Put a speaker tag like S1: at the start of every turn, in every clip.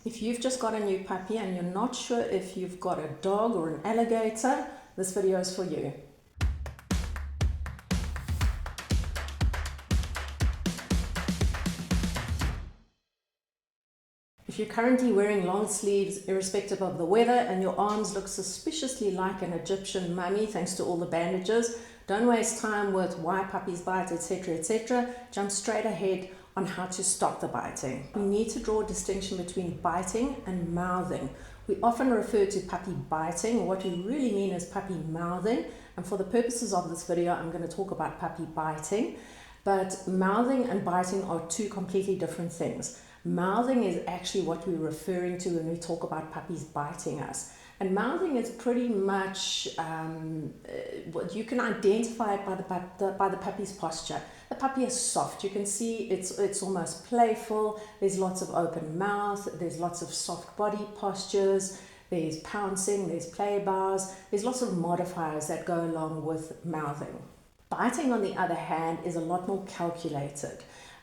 S1: If you've just got a new puppy and you're not sure if you've got a dog or an alligator, this video is for you. If you're currently wearing long sleeves, irrespective of the weather, and your arms look suspiciously like an Egyptian mummy thanks to all the bandages, don't waste time with why puppies bite, etc., etc. Jump straight ahead on how to stop the biting. We need to draw a distinction between biting and mouthing. We often refer to puppy biting. What we really mean is puppy mouthing. And for the purposes of this video, I'm going to talk about puppy biting. But mouthing and biting are two completely different things. Mouthing is actually what we're referring to when we talk about puppies biting us. And mouthing is pretty much what you can identify it by the puppy's posture. The puppy is soft. You can see it's almost playful. There's lots of open mouth. There's lots of soft body postures. There's pouncing. There's play bows. There's lots of modifiers that go along with mouthing. Biting, on the other hand, is a lot more calculated.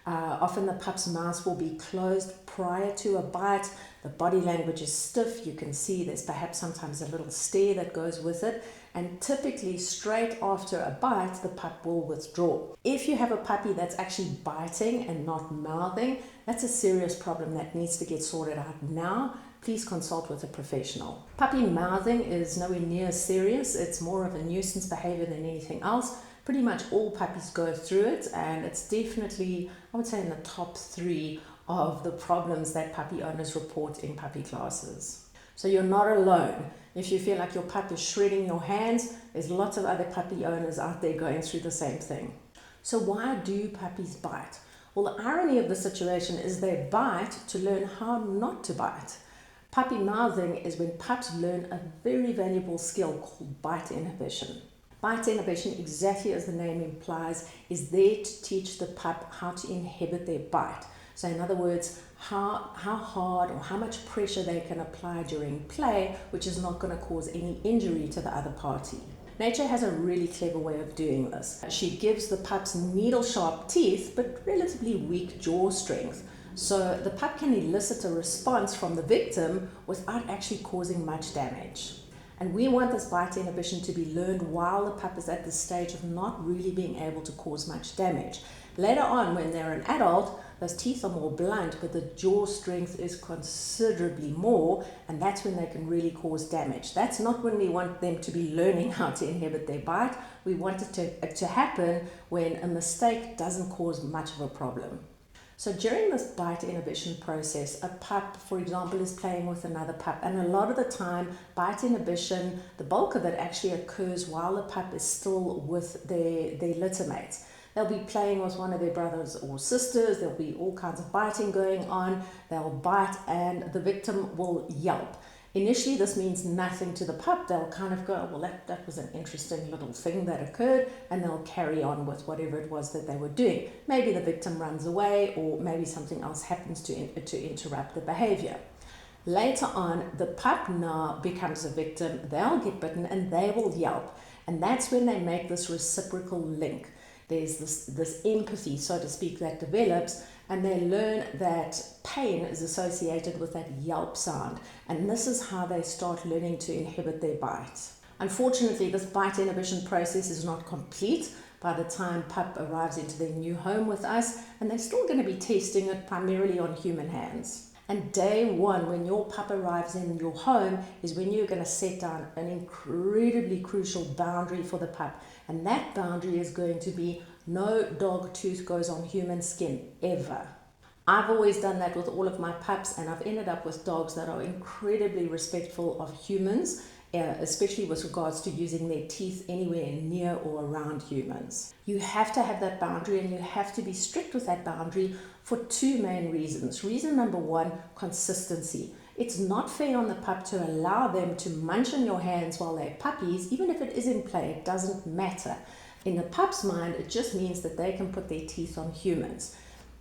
S1: Often the pup's mouth will be closed prior to a bite. The body language is stiff. You can see there's perhaps sometimes a little stare that goes with it. And typically straight after a bite, the pup will withdraw. If you have a puppy that's actually biting and not mouthing, that's a serious problem that needs to get sorted out now. Please consult with a professional. Puppy mouthing is nowhere near serious. It's more of a nuisance behavior than anything else. Pretty much all puppies go through it, and it's definitely, I would say, in the top 3 of the problems that puppy owners report in puppy classes. So you're not alone. If you feel like your pup is shredding your hands, there's lots of other puppy owners out there going through the same thing. So why do puppies bite? Well, the irony of the situation is they bite to learn how not to bite. Puppy mouthing is when pups learn a very valuable skill called bite inhibition. Bite inhibition, exactly as the name implies, is there to teach the pup how to inhibit their bite. So in other words, how hard or how much pressure they can apply during play, which is not going to cause any injury to the other party. Nature has a really clever way of doing this. She gives the pups needle-sharp teeth, but relatively weak jaw strength. So the pup can elicit a response from the victim without actually causing much damage. And we want this bite inhibition to be learned while the pup is at the stage of not really being able to cause much damage. Later on, when they're an adult, those teeth are more blunt, but the jaw strength is considerably more, and that's when they can really cause damage. That's not when we want them to be learning how to inhibit their bite. We want it to happen when a mistake doesn't cause much of a problem. So during this bite inhibition process, a pup, for example, is playing with another pup, and a lot of the time, bite inhibition, the bulk of it actually occurs while the pup is still with their littermates. They'll be playing with one of their brothers or sisters. There'll be all kinds of biting going on. They'll bite and the victim will yelp. Initially, this means nothing to the pup. They'll kind of go, well, that was an interesting little thing that occurred, and they'll carry on with whatever it was that they were doing. Maybe the victim runs away, or maybe something else happens to interrupt the behavior. Later on, the pup now becomes a victim. They'll get bitten and they will yelp. And that's when they make this reciprocal link. There's this empathy, so to speak, that develops, and they learn that pain is associated with that yelp sound. And this is how they start learning to inhibit their bite. Unfortunately, this bite inhibition process is not complete by the time pup arrives into their new home with us, and they're still going to be testing it primarily on human hands. And day 1, when your pup arrives in your home, is when you're going to set down an incredibly crucial boundary for the pup. And that boundary is going to be no dog tooth goes on human skin, ever. I've always done that with all of my pups, and I've ended up with dogs that are incredibly respectful of humans, especially with regards to using their teeth anywhere near or around humans. You have to have that boundary, and you have to be strict with that boundary for 2 main reasons. Reason number 1, consistency. It's not fair on the pup to allow them to munch on your hands while they're puppies. Even if it is in play, it doesn't matter. In the pup's mind, it just means that they can put their teeth on humans.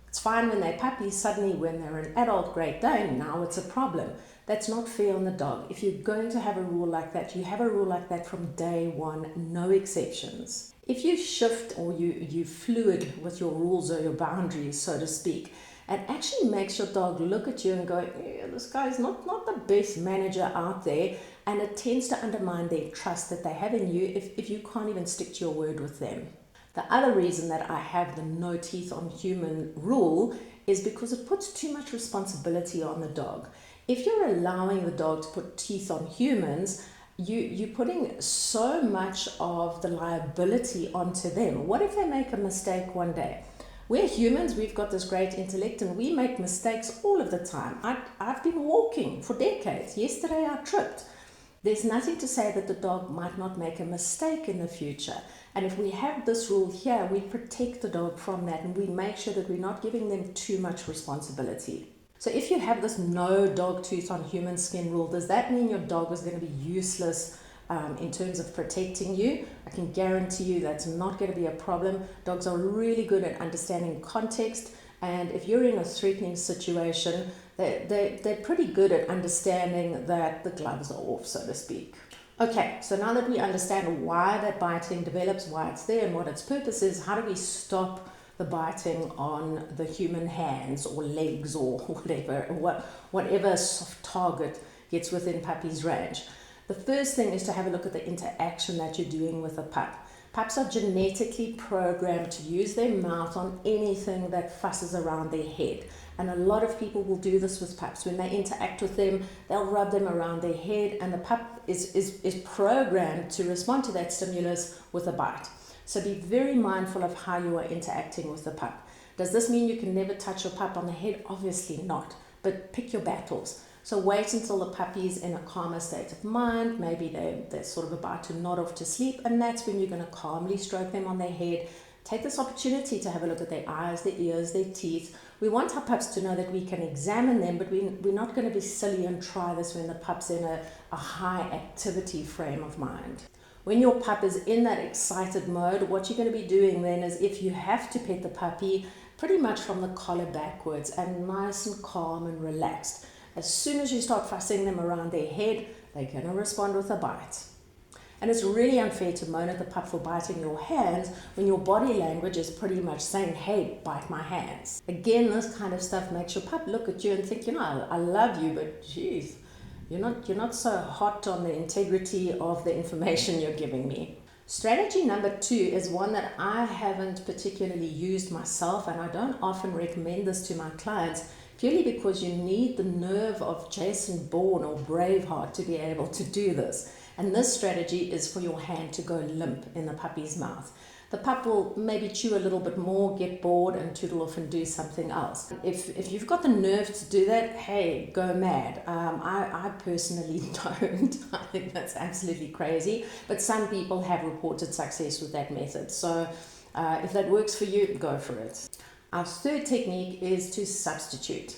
S1: It's fine when they're puppies. Suddenly when they're an adult Great Dane, now it's a problem. That's not fair on the dog. If you're going to have a rule like that, you have a rule like that from day 1, no exceptions. If you shift or you fluid with your rules or your boundaries, so to speak, and actually makes your dog look at you and go, yeah, this guy's not the best manager out there, and it tends to undermine their trust that they have in you if you can't even stick to your word with them. The other reason that I have the no teeth on human rule is because it puts too much responsibility on the dog. If you're allowing the dog to put teeth on humans, you're putting so much of the liability onto them. What if they make a mistake one day? We're humans, we've got this great intellect, and we make mistakes all of the time. I've been walking for decades. Yesterday I tripped. There's nothing to say that the dog might not make a mistake in the future. And if we have this rule here, we protect the dog from that, and we make sure that we're not giving them too much responsibility. So if you have this no dog tooth on human skin rule, does that mean your dog is going to be useless in terms of protecting you? I can guarantee you that's not going to be a problem. Dogs are really good at understanding context, and if you're in a threatening situation, they're pretty good at understanding that the gloves are off, so to speak. Okay, so now that we understand why that biting develops, why it's there and what its purpose is, how do we stop the biting on the human hands or legs or whatever soft target gets within puppy's range? The first thing is to have a look at the interaction that you're doing with a pup. Pups are genetically programmed to use their mouth on anything that fusses around their head. And a lot of people will do this with pups. When they interact with them, they'll rub them around their head, and the pup is programmed to respond to that stimulus with a bite. So be very mindful of how you are interacting with the pup. Does this mean you can never touch your pup on the head? Obviously not, but pick your battles. So wait until the puppy's in a calmer state of mind. Maybe they're sort of about to nod off to sleep, and that's when you're going to calmly stroke them on their head. Take this opportunity to have a look at their eyes, their ears, their teeth. We want our pups to know that we can examine them, but we're not going to be silly and try this when the pup's in a high activity frame of mind. When your pup is in that excited mode, what you're going to be doing then is, if you have to pet the puppy, pretty much from the collar backwards and nice and calm and relaxed. As soon as you start fussing them around their head, they're going to respond with a bite. And it's really unfair to moan at the pup for biting your hands when your body language is pretty much saying, hey, bite my hands. Again, this kind of stuff makes your pup look at you and think, I love you, but geez, you're not so hot on the integrity of the information you're giving me. Strategy number 2 is one that I haven't particularly used myself, and I don't often recommend this to my clients, purely because you need the nerve of Jason Bourne or Braveheart to be able to do this. And this strategy is for your hand to go limp in the puppy's mouth. The pup will maybe chew a little bit more, get bored, and toodle off and do something else. If you've got the nerve to do that, hey, go mad. I personally don't. I think that's absolutely crazy. But some people have reported success with that method. So if that works for you, go for it. Our third technique is to substitute.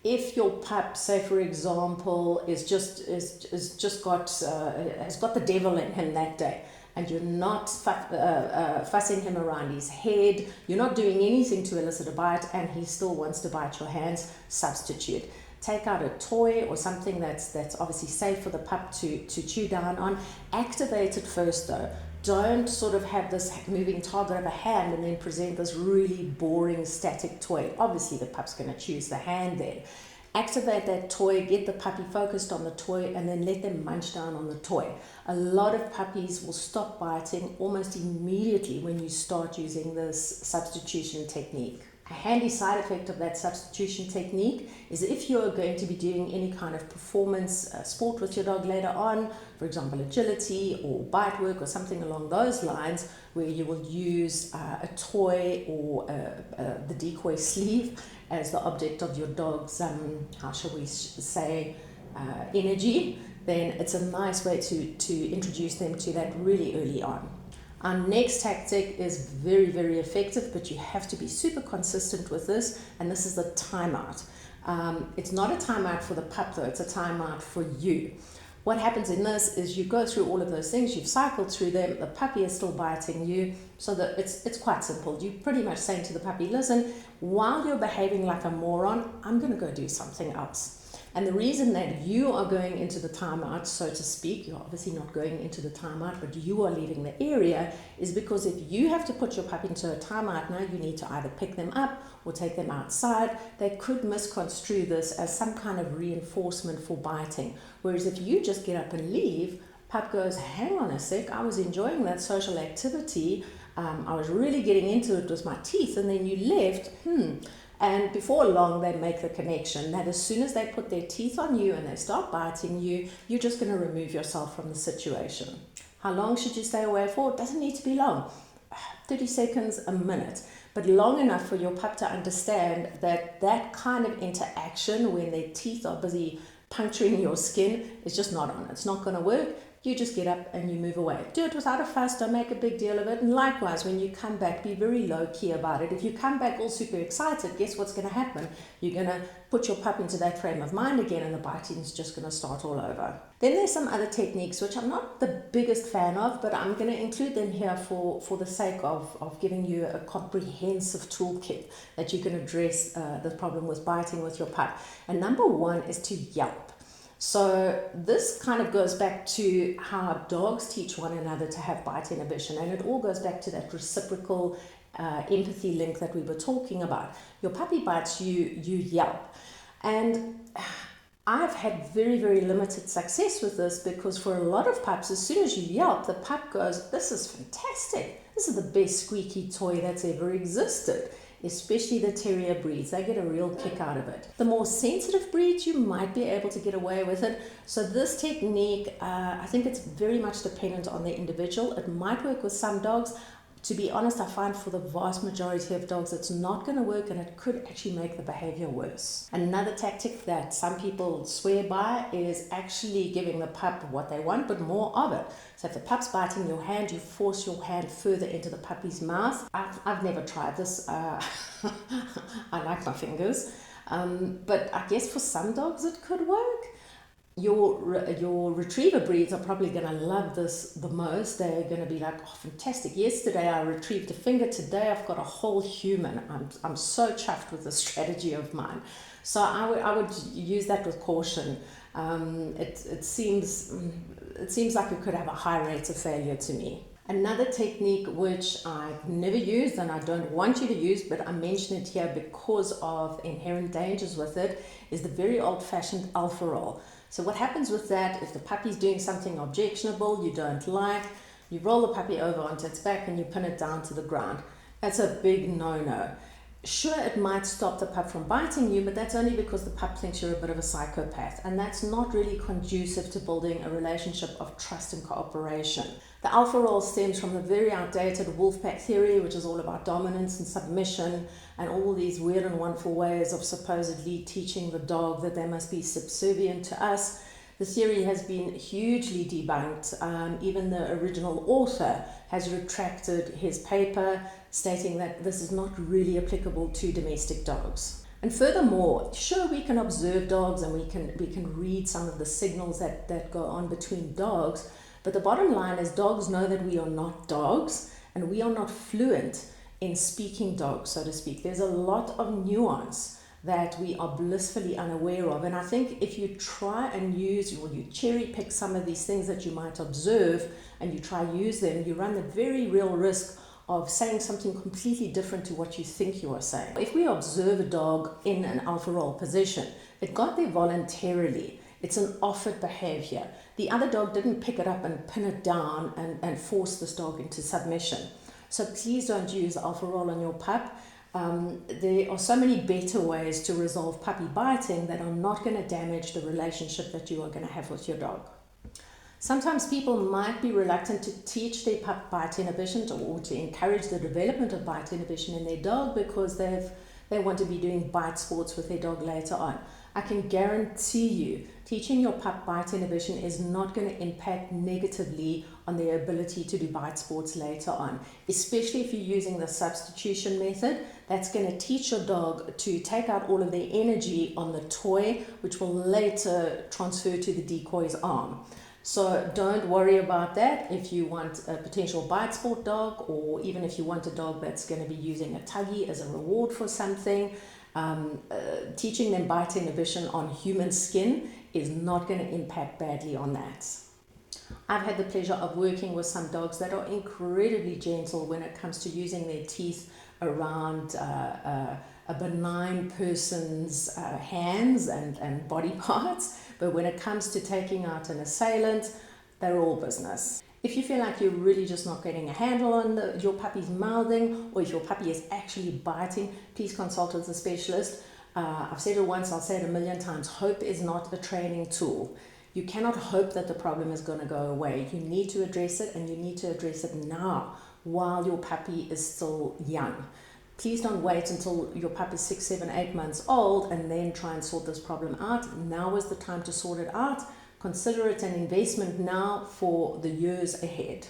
S1: If your pup, say for example, has got the devil in him that day, and you're not fussing him around his head, you're not doing anything to elicit a bite, and he still wants to bite your hands, substitute. Take out a toy or something that's obviously safe for the pup to chew down on. Activate it first though. Don't sort of have this moving target of a hand and then present this really boring static toy. Obviously the pup's going to choose the hand then. Activate that toy, get the puppy focused on the toy, and then let them munch down on the toy. A lot of puppies will stop biting almost immediately when you start using this substitution technique. A handy side effect of that substitution technique is if you're going to be doing any kind of performance sport with your dog later on, for example agility or bite work or something along those lines, where you will use a toy or the decoy sleeve as the object of your dog's, how shall we say, energy, then it's a nice way to introduce them to that really early on. Our next tactic is very, very effective, but you have to be super consistent with this, and this is the timeout. It's not a timeout for the pup though, it's a timeout for you. What happens in this is you go through all of those things, you've cycled through them, the puppy is still biting you, so that it's quite simple. You pretty much saying to the puppy, listen, while you're behaving like a moron, I'm going to go do something else. And the reason that you are going into the timeout, so to speak, you're obviously not going into the timeout, but you are leaving the area, is because if you have to put your pup into a timeout now, you need to either pick them up or take them outside. They could misconstrue this as some kind of reinforcement for biting. Whereas if you just get up and leave, pup goes, hang on a sec, I was enjoying that social activity. I was really getting into it with my teeth, and then you left, And before long, they make the connection that as soon as they put their teeth on you and they start biting you, you're just going to remove yourself from the situation. How long should you stay away for? It doesn't need to be long. 30 seconds, a minute. But long enough for your pup to understand that that kind of interaction when their teeth are busy puncturing your skin is just not on. It's not going to work. You just get up and you move away. Do it without a fuss, don't make a big deal of it. And likewise, when you come back, be very low-key about it. If you come back all super excited, guess what's going to happen? You're going to put your pup into that frame of mind again, and the biting is just going to start all over. Then there's some other techniques, which I'm not the biggest fan of, but I'm going to include them here for the sake of giving you a comprehensive toolkit that you can address the problem with biting with your pup. And number one is to yelp. So this kind of goes back to how dogs teach one another to have bite inhibition, and it all goes back to that reciprocal empathy link that we were talking about. Your puppy bites you, you yelp. And I've had very, very limited success with this because for a lot of pups, as soon as you yelp, the pup goes, this is fantastic. This is the best squeaky toy that's ever existed. Especially the terrier breeds, they get a real kick out of it. The more sensitive breeds, you might be able to get away with it. So this technique, I think it's very much dependent on the individual. It might work with some dogs. To be honest, I find for the vast majority of dogs, it's not going to work, and it could actually make the behavior worse. Another tactic that some people swear by is actually giving the pup what they want, but more of it. So if the pup's biting your hand, you force your hand further into the puppy's mouth. I've never tried this. I like my fingers. But I guess for some dogs it could work. Your retriever breeds are probably going to love this the most. They're going to be like, oh, fantastic. Yesterday I retrieved a finger. Today I've got a whole human. I'm so chuffed with this strategy of mine. So I would use that with caution. It seems like it could have a high rate of failure to me. Another technique which I've never used and I don't want you to use, but I mention it here because of inherent dangers with it, is the very old-fashioned alpha roll. So what happens with that, if the puppy's doing something objectionable you don't like, you roll the puppy over onto its back and you pin it down to the ground. That's a big no-no. Sure, it might stop the pup from biting you, but that's only because the pup thinks you're a bit of a psychopath, and that's not really conducive to building a relationship of trust and cooperation. The alpha roll stems from the very outdated wolf pack theory, which is all about dominance and submission and all these weird and wonderful ways of supposedly teaching the dog that they must be subservient to us. The theory has been hugely debunked. Even the original author has retracted his paper, stating that this is not really applicable to domestic dogs. And furthermore, sure, we can observe dogs and we can read some of the signals that go on between dogs, but the bottom line is dogs know that we are not dogs and we are not fluent in speaking dog, so to speak. There's a lot of nuance that we are blissfully unaware of. And I think if you try and use, or you cherry pick some of these things that you might observe and you try use them, you run the very real risk of saying something completely different to what you think you are saying. If we observe a dog in an alpha roll position, it got there voluntarily. It's an offered behavior. The other dog didn't pick it up and pin it down and force this dog into submission. So please don't use alpha roll on your pup. There are so many better ways to resolve puppy biting that are not going to damage the relationship that you are going to have with your dog. Sometimes people might be reluctant to teach their pup bite inhibition or to encourage the development of bite inhibition in their dog because they want to be doing bite sports with their dog later on. I can guarantee you, teaching your pup bite inhibition is not going to impact negatively on their ability to do bite sports later on, especially if you're using the substitution method. That's going to teach your dog to take out all of their energy on the toy, which will later transfer to the decoy's arm. So don't worry about that if you want a potential bite sport dog, or even if you want a dog that's going to be using a tuggy as a reward for something. Teaching them bite inhibition on human skin is not going to impact badly on that. I've had the pleasure of working with some dogs that are incredibly gentle when it comes to using their teeth around a benign person's hands and body parts, but when it comes to taking out an assailant, they're all business. If you feel like you're really just not getting a handle on your puppy's mouthing, or if your puppy is actually biting, please consult with a specialist. I've said it once, I'll say it a million times, hope is not a training tool. You cannot hope that the problem is going to go away. You need to address it, and you need to address it now while your puppy is still young. Please don't wait until your pup is 6, 7, 8 months old and then try and sort this problem out. Now is the time to sort it out. Consider it an investment now for the years ahead.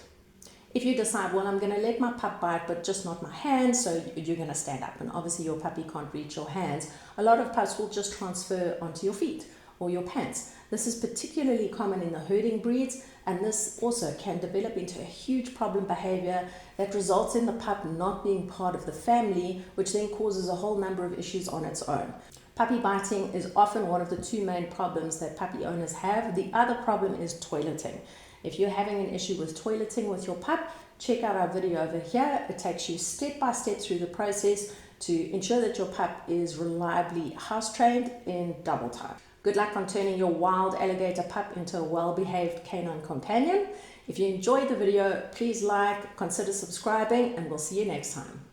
S1: If you decide, well, I'm going to let my pup bite, but just not my hands, so you're going to stand up, and obviously your puppy can't reach your hands, a lot of pups will just transfer onto your feet or your pants. This is particularly common in the herding breeds, and this also can develop into a huge problem behavior that results in the pup not being part of the family, which then causes a whole number of issues on its own. Puppy biting is often one of the two main problems that puppy owners have. The other problem is toileting. If you're having an issue with toileting with your pup, check out our video over here. It takes you step by step through the process to ensure that your pup is reliably house trained in double time. Good luck on turning your wild alligator pup into a well-behaved canine companion. If you enjoyed the video, please like, consider subscribing, and we'll see you next time.